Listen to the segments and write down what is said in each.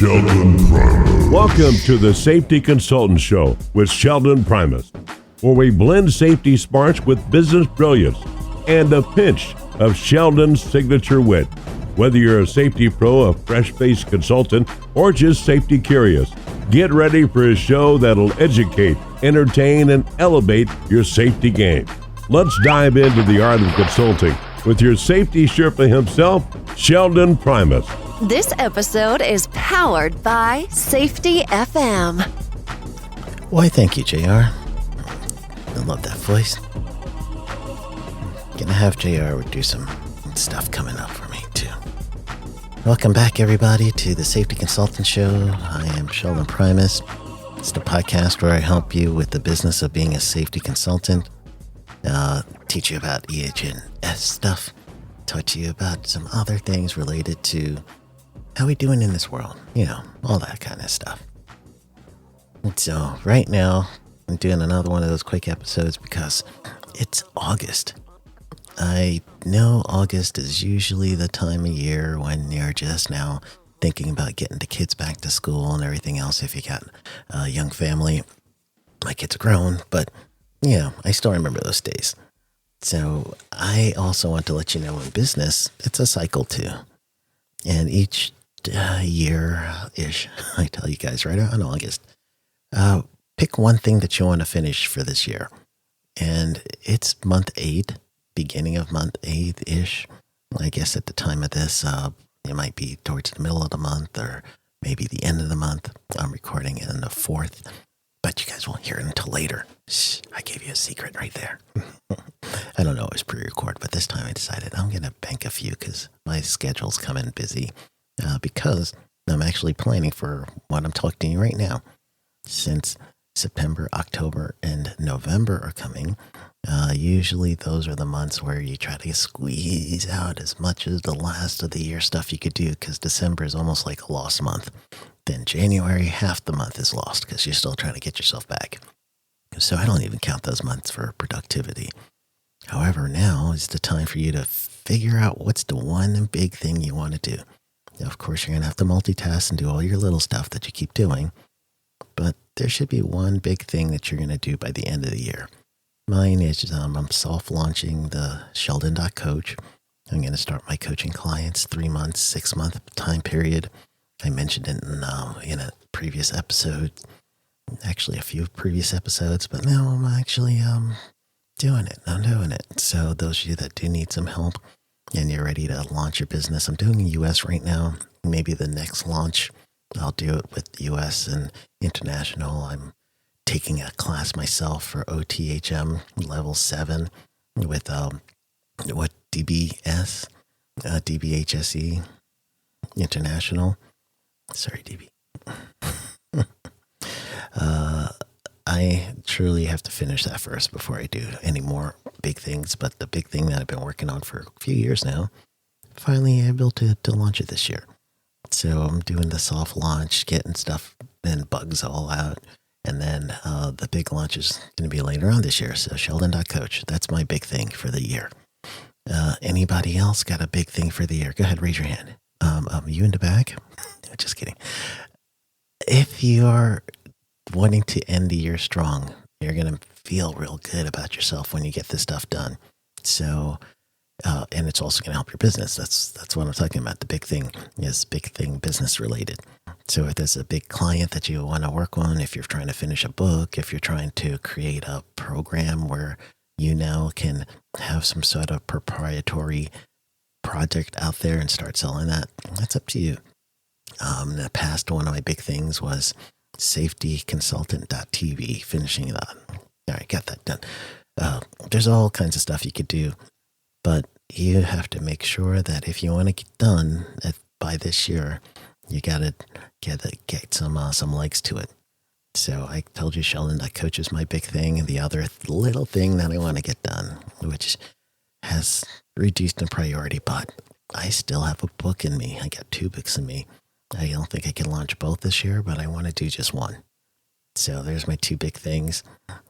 Sheldon Primus. Welcome to the Safety Consultant Show with Sheldon Primus, where we blend safety smarts with business brilliance and a pinch of Sheldon's signature wit. Whether you're a safety pro, a fresh-faced consultant, or just safety curious, get ready for a show that'll educate, entertain, and elevate your safety game. Let's dive into the art of consulting with your safety Sherpa himself, Sheldon Primus. This episode is powered by Safety FM. Why, thank you, JR. I love that voice. Gonna have JR do some stuff coming up for me, too. Welcome back, everybody, to the Safety Consultant Show. I am Sheldon Primus. It's the podcast where I help you with the business of being a safety consultant, teach you about EH&S stuff, talk to you about some other things related to how we doing in this world, all that kind of stuff. And so right now, I'm doing another one of those quick episodes because it's August. I know August is usually the time of year when you're just now thinking about getting the kids back to school and everything else if you got a young family. My kids are grown, but I still remember those days. So I also want to let you know in business, it's a cycle too. And each year-ish, I tell you guys right around August, pick one thing that you want to finish for this year. And it's month 8, beginning of month 8-ish. I guess at the time of this, it might be towards the middle of the month or maybe the end of the month. I'm recording it on the 4th, but you guys won't hear it until later. Shh, I gave you a secret right there. I don't always pre-record, but this time I decided I'm going to bank a few because my schedule's coming busy. Because I'm actually planning for what I'm talking to you right now. Since September, October, and November are coming, usually those are the months where you try to squeeze out as much as the last of the year stuff you could do, because December is almost like a lost month. Then January, half the month is lost because you're still trying to get yourself back. So I don't even count those months for productivity. However, now is the time for you to figure out what's the one big thing you want to do. Of course, you're going to have to multitask and do all your little stuff that you keep doing, but there should be one big thing that you're going to do by the end of the year. Mine is I'm soft launching the Sheldon.Coach. I'm going to start my coaching clients 3 months, 6 month time period. I mentioned it in a previous episode, actually a few previous episodes, but now I'm actually doing it. I'm doing it. So those of you that do need some help, and you're ready to launch your business. I'm doing US right now. Maybe the next launch, I'll do it with US and international. I'm taking a class myself for OTHM level 7 with DBS, DBHSE international. Sorry, DB. I truly have to finish that first before I do any more big things. But the big thing that I've been working on for a few years now, finally able to launch it this year. So I'm doing the soft launch, getting stuff and bugs all out. And then the big launch is going to be later on this year. So Sheldon.Coach, that's my big thing for the year. Anybody else got a big thing for the year? Go ahead, raise your hand. You in the back? Just kidding. If you are wanting to end the year strong, you're going to feel real good about yourself when you get this stuff done. So, and it's also going to help your business. That's what I'm talking about. The big thing is big thing business related. So if there's a big client that you want to work on, if you're trying to finish a book, if you're trying to create a program where you now can have some sort of proprietary project out there and start selling that, that's up to you. In the past, one of my big things was safetyconsultant.tv, finishing it up. All right, got that done. There's all kinds of stuff you could do, but you have to make sure that if you want to get done by this year, you got to get some legs to it. So I told you Sheldon.Coach is my big thing, and the other little thing that I want to get done, which has reduced in priority, but I still have a book in me. I got 2 books in me. I don't think I can launch both this year, but I want to do just one. So there's my 2 big things.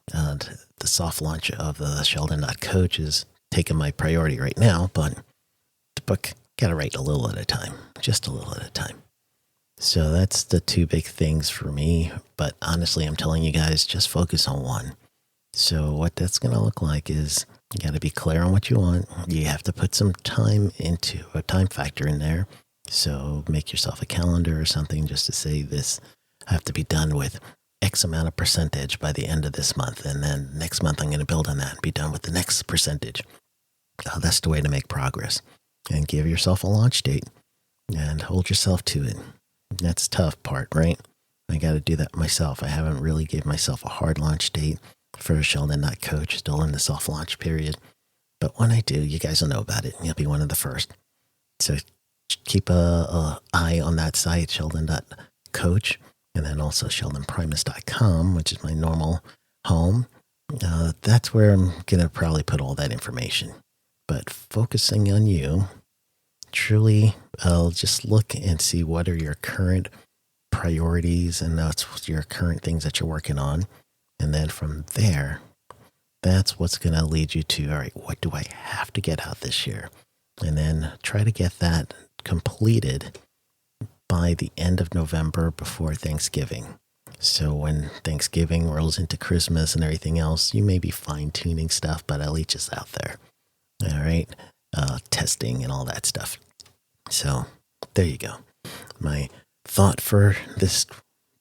The soft launch of the Sheldon.Coach is taking my priority right now, but the book got to write a little at a time, just a little at a time. So that's the two big things for me. But honestly, I'm telling you guys, just focus on one. So what that's going to look like is you got to be clear on what you want. You have to put some time into a time factor in there. So make yourself a calendar or something just to say this, I have to be done with X amount of percentage by the end of this month. And then next month, I'm going to build on that and be done with the next percentage. That's the way to make progress. And give yourself a launch date and hold yourself to it. That's the tough part, right? I got to do that myself. I haven't really given myself a hard launch date for Sheldon.Coach, still in the soft launch period. But when I do, you guys will know about it. You'll be one of the first. So keep a eye on that site, Sheldon.Coach. And then also Sheldonprimus.com, which is my normal home. That's where I'm going to probably put all that information. But focusing on you, truly, I'll just look and see what are your current priorities and that's your current things that you're working on. And then from there, that's what's going to lead you to, all right, what do I have to get out this year? And then try to get that completed by the end of November before Thanksgiving. So when Thanksgiving rolls into Christmas and everything else, you may be fine-tuning stuff, but at least it's out there. All right. Testing and all that stuff. So there you go. My thought for this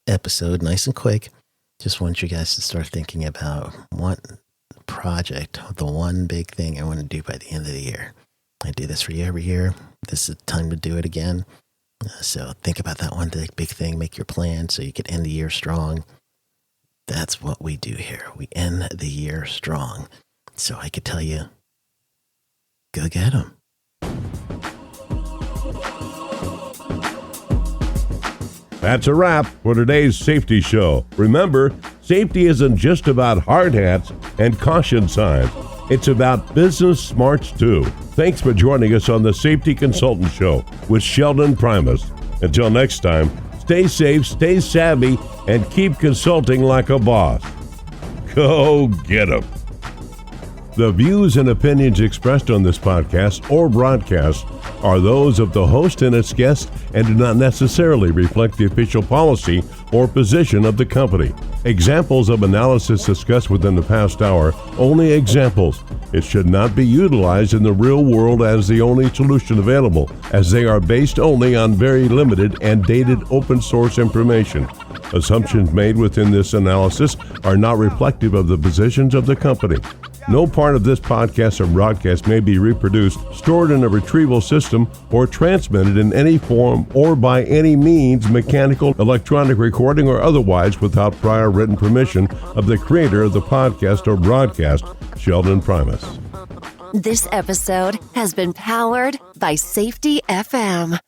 episode, nice and quick. Just want you guys to start thinking about what project, the one big thing I want to do by the end of the year. I do this for you every year. This is the time to do it again. So think about that one big thing, make your plan so you can end the year strong. That's what we do here. We end the year strong. So I could tell you, go get them. That's a wrap for today's safety show. Remember, safety isn't just about hard hats and caution signs. It's about business smarts too. Thanks for joining us on the Safety Consultant Show with Sheldon Primus. Until next time, stay safe, stay savvy, and keep consulting like a boss. Go get 'em. The views and opinions expressed on this podcast or broadcast are those of the host and its guests and do not necessarily reflect the official policy or position of the company. Examples of analysis discussed within the past hour, only examples. It should not be utilized in the real world as the only solution available, as they are based only on very limited and dated open source information. Assumptions made within this analysis are not reflective of the positions of the company. No part of this podcast or broadcast may be reproduced, stored in a retrieval system, or transmitted in any form or by any means, mechanical, electronic recording, or otherwise without prior written permission of the creator of the podcast or broadcast, Sheldon Primus. This episode has been powered by Safety FM.